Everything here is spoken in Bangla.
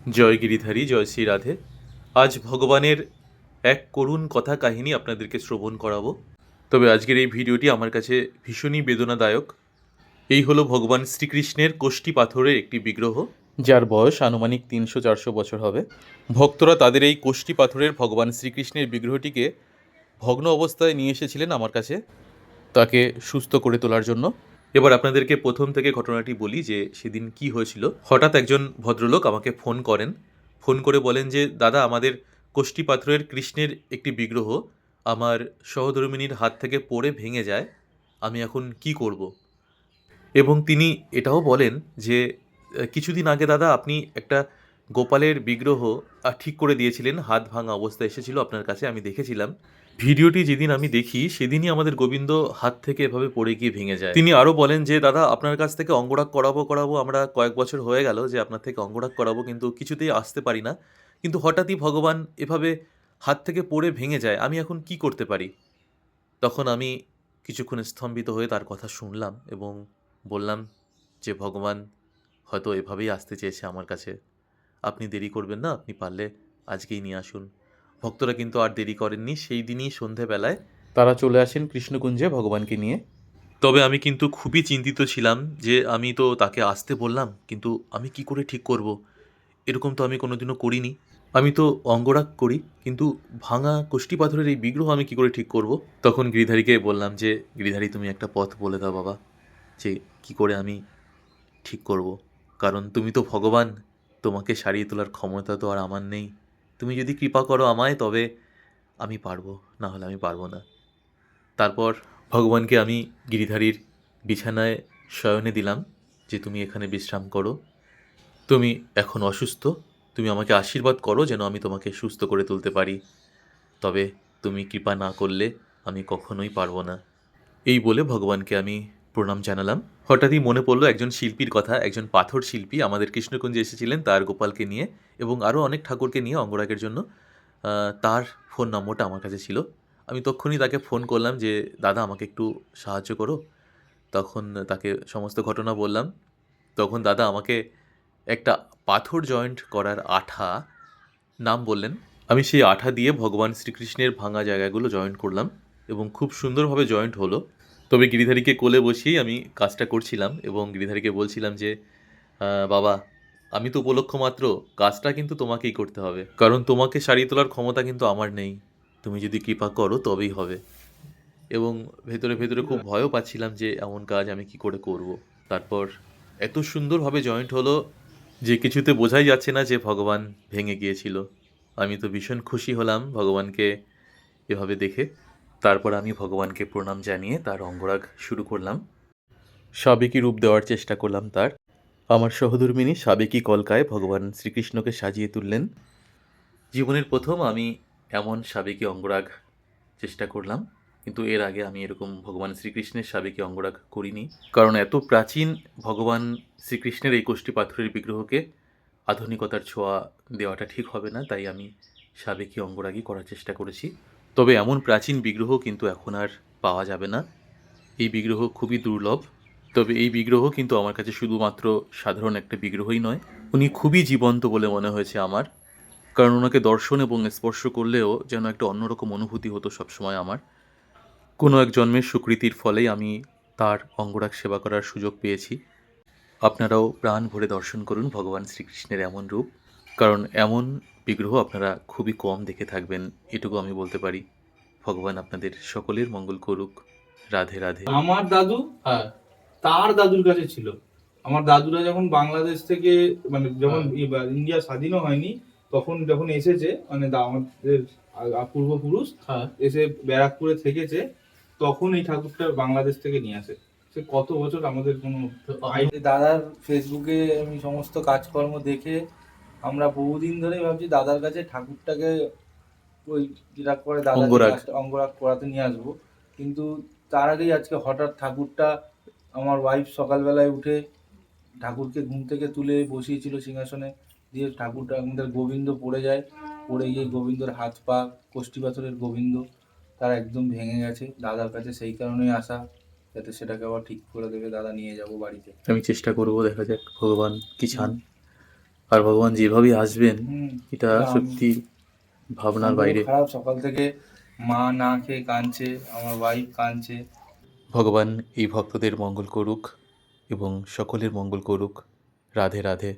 জয় গিরিধারী, জয় শ্রী রাধে। আজ ভগবানের এক করুণ কথা কাহিনী আপনাদেরকে শ্রবণ করাবো। তবে আজকের এই ভিডিওটি আমার কাছে ভীষণই বেদনাদায়ক। এই হলো ভগবান শ্রীকৃষ্ণের কোষ্ঠী পাথরের একটি বিগ্রহ, যার বয়স আনুমানিক 300-400 বছর হবে। ভক্তরা তাদের এই কোষ্ঠী পাথরের ভগবান শ্রীকৃষ্ণের বিগ্রহটিকে ভগ্ন অবস্থায় নিয়ে এসেছিলেন আমার কাছে, তাকে সুস্থ করে তোলার জন্য। এবার আপনাদেরকে প্রথম থেকে ঘটনাটি বলি যে সেদিন কি হয়েছিল। হঠাৎ একজন ভদ্রলোক আমাকে ফোন করেন। ফোন করে বলেন যে, দাদা, আমাদের কোষ্ঠী পাথরের কৃষ্ণের একটি বিগ্রহ আমার সহধর্মিণীর হাত থেকে পড়ে ভেঙে যায়, আমি এখন কি করব। এবং তিনি এটাও বলেন যে কিছুদিন আগে দাদা আপনি একটা গোপালের বিগ্রহ ঠিক করে দিয়েছিলেন, হাত ভাঙা অবস্থায় এসেছিল আপনার কাছে, আমি দেখেছিলাম। ভিডিওটি যেদিন আমি দেখি সেদিনই আমাদের গোবিন্দ হাত থেকে এভাবে পড়ে গিয়ে ভেঙে যায়। তিনি আরও বলেন যে, দাদা, আপনার কাছ থেকে অঙ্গরাগ করাবো, আমরা কয়েক বছর হয়ে গেল যে আপনার থেকে অঙ্গরাগ করাবো, কিন্তু কিছুতেই আসতে পারি না। কিন্তু হঠাৎই ভগবান এভাবে হাত থেকে পড়ে ভেঙে যায়, আমি এখন কি করতে পারি। তখন আমি কিছুক্ষণ স্তম্ভিত হয়ে তার কথা শুনলাম এবং বললাম যে, ভগবান হয়তো এভাবেই আসতে চেয়েছে আমার কাছে, আপনি দেরি করবেন না, আপনি পারলে আজকেই নিয়ে আসুন। ভক্তরা কিন্তু আর দেরি করেননি, সেই দিনই সন্ধেবেলায় তারা চলে আসেন কৃষ্ণকুঞ্জে ভগবানকে নিয়ে। তবে আমি কিন্তু খুবই চিন্তিত ছিলাম যে আমি তো তাকে আসতে বললাম, কিন্তু আমি কি করে ঠিক করব, এরকম তো আমি কোনোদিনও করিনি। আমি তো অঙ্গরাগ করি, কিন্তু ভাঙা কোষ্ঠী পাথরের এই বিগ্রহ আমি কি করে ঠিক করব। তখন গিরিধারীকে বললাম যে, গিরিধারী, তুমি একটা পথ বলে দাও বাবা, যে কি করে আমি ঠিক করব। কারণ তুমি তো ভগবান, তোমাকে সারিয়ে তোলার ক্ষমতা তো আর আমার নেই। তুমি যদি কৃপা করো আমায়, তবে আমি পারবো, না হলে আমি পারবো না। তারপর ভগবানকে আমি গিরিধারীর বিছানায় শয়নে দিলাম যে, তুমি এখানে বিশ্রাম করো, তুমি এখন অসুস্থ, তুমি আমাকে আশীর্বাদ করো যেন আমি তোমাকে সুস্থ করে তুলতে পারি, তবে তুমি কৃপা না করলে আমি কখনোই পারবো না। এই বলে ভগবানকে আমি প্রণাম জানালাম। হঠাৎই মনে পড়লো একজন শিল্পীর কথা, একজন পাথর শিল্পী আমাদের কৃষ্ণকুঞ্জে এসেছিলেন তার গোপালকে নিয়ে এবং আরও অনেক ঠাকুরকে নিয়ে অঙ্গরাগের জন্য। তার ফোন নম্বরটা আমার কাছে ছিল। আমি তক্ষুনি তাকে ফোন করলাম যে, দাদা, আমাকে একটু সাহায্য করো। তখন তাকে সমস্ত ঘটনা বললাম। তখন দাদা আমাকে একটা পাথর জয়েন্ট করার আঠা নাম বললেন। আমি সেই আঠা দিয়ে ভগবান শ্রীকৃষ্ণের ভাঙা জায়গাগুলো জয়েন্ট করলাম এবং খুব সুন্দরভাবে জয়েন্ট হলো। তবে গিরিধারীকে কোলে বসিয়েই আমি কাজটা করছিলাম এবং গিরিধারীকে বলছিলাম যে, বাবা, আমি তো উপলক্ষ মাত্র, কাজটা কিন্তু তোমাকেই করতে হবে, কারণ তোমাকে সারিয়ে তোলার ক্ষমতা কিন্তু আমার নেই, তুমি যদি কৃপা করো তবেই হবে। এবং ভেতরে ভেতরে খুব ভয়ও পাচ্ছিলাম যে এমন কাজ আমি কি করে করব। তারপর এত সুন্দরভাবে জয়েন্ট হলো যে কিছুতে বোঝাই যাচ্ছে না যে ভগবান ভেঙে গিয়েছিল। আমি তো ভীষণ খুশি হলাম ভগবানকে এভাবে দেখে। তারপর আমি ভগবানকে প্রণাম জানিয়ে তার অঙ্গরাগ শুরু করলাম, সাবেকি রূপ দেওয়ার চেষ্টা করলাম তার। আমার সহধর্মিণী সাবেকি কলকায় ভগবান শ্রীকৃষ্ণকে সাজিয়ে তুললেন। জীবনের প্রথম আমি এমন সাবেকি অঙ্গরাগ চেষ্টা করলাম, কিন্তু এর আগে আমি এরকম ভগবান শ্রীকৃষ্ণের সাবেকি অঙ্গরাগ করিনি। কারণ এত প্রাচীন ভগবান শ্রীকৃষ্ণের এই কোষ্ঠী পাথরের বিগ্রহকে আধুনিকতার ছোঁয়া দেওয়াটা ঠিক হবে না, তাই আমি সাবেকি অঙ্গরাগই করার চেষ্টা করেছি। তবে এমন প্রাচীন বিগ্রহ কিন্তু এখন আর পাওয়া যাবে না, এই বিগ্রহ খুবই দুর্লভ। তবে এই বিগ্রহ কিন্তু আমার কাছে শুধুমাত্র সাধারণ একটা বিগ্রহই নয়, উনি খুবই জীবন্ত বলে মনে হয়েছে আমার। কারণ ওনাকে দর্শন এবং স্পর্শ করলেও যেন একটা অন্যরকম অনুভূতি হতো সবসময় আমার। কোনো এক জন্মের সুকৃতির ফলেই আমি তার অঙ্গরাগ সেবা করার সুযোগ পেয়েছি। আপনারাও প্রাণ ভরে দর্শন করুন ভগবান শ্রীকৃষ্ণের এমন রূপ, কারণ এমন বিগ্রহ আপনারা খুবই কম দেখে থাকবেন, এটুকু আমি বলতে পারি। ভগবান আপনাদের সকলের মঙ্গল করুক। রাধে রাধে। আমার দাদু, হ্যাঁ, তার দাদুর কাছে ছিল। আমার দাদুরা যখন বাংলাদেশ থেকে, মানে যখন ইন্ডিয়া স্বাধীনও হয়নি, তখন যখন এসেছে, মানে আমাদের পূর্বপুরুষ এসে ব্যারাকপুরে থেকেছে, তখন এই ঠাকুরটা বাংলাদেশ থেকে নিয়ে আসে। সে কত বছর আমাদের কোনো দাদার ফেসবুকে আমি সমস্ত কাজকর্ম দেখে আমরা বহুদিন ধরে ভাবছি দাদার কাছে ঠাকুরটাকে ওই যেটা করে দাদা যে অঙ্গরাগ। কাজটা অঙ্গরাগ করাতে নিয়ে আসবো। কিন্তু তার আগেই আজকে হঠাৎ ঠাকুরটা, আমার ওয়াইফ সকালবেলায় উঠে ঠাকুরকে ঘুম থেকে তুলে বসিয়েছিল সিংহাসনে, দিয়ে ঠাকুরটা আমাদের গোবিন্দ পড়ে যায়, পড়ে গিয়ে গোবিন্দর হাত পা, কোষ্ঠী পাথরের গোবিন্দ তার একদম ভেঙে গেছে। দাদার কাছে সেই কারণেই আসা, যাতে সেটাকে আবার ঠিক করে দেবে, দাদা নিয়ে যাব বাড়িতে। আমি চেষ্টা করব, দেখা যাক ভগবান কি চান। আর ভগবান যেভাবে আসবেন এটা এটা সত্যি ভাবনার আমার বাইরে। খারাপ, সকাল থেকে মা না খেয়ে কাঁদছে, আমার ওয়াইফ কাঁদছে। ভগবান এই ভক্তদের মঙ্গল করুক এবং সকলের মঙ্গল করুক। রাধে রাধে।